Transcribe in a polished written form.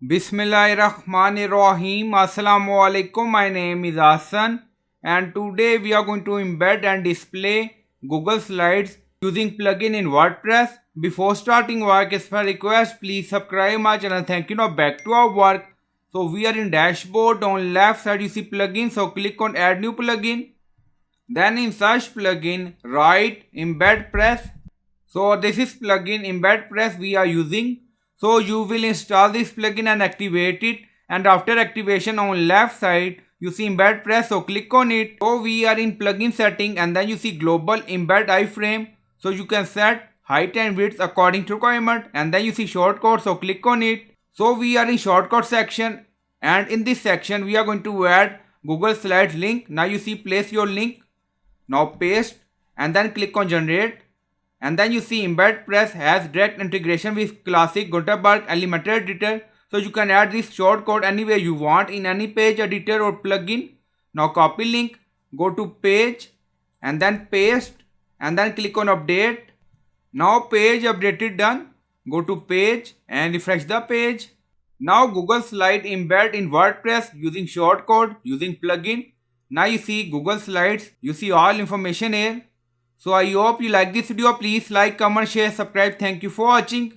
Bismillahirrahmanirrahim. Assalamu alaikum. My name is Hassan and today we are going to embed and display Google Slides using plugin in WordPress. Before starting work, as per request, please subscribe my channel. Thank you. Now back to our work. So we are in dashboard. On left side you see plugin. So click on add new plugin. Then in search plugin, write embedpress. So this is plugin embedpress we are using. So you will install this plugin and activate it, and after activation on left side you see embedpress, so click on it. So we are in plugin setting and then you see global embed iframe, so you can set height and width according to requirement, and then you see shortcode, so click on it. So we are in shortcode section, and in this section we are going to add Google Slides link. Now you see place your link. Now paste and then click on generate, and then you see embedpress has direct integration with classic Gutenberg Elementor editor, so you can add this shortcode anywhere you want in any page editor or plugin. Now copy link, go to page and then paste and then click on update. Now page updated done. Go to page and refresh the page. Now Google Slide embed in WordPress using shortcode using plugin. Now you see Google Slides, you see all information here. So I hope you like this video. Please like, comment, share, subscribe. Thank you for watching.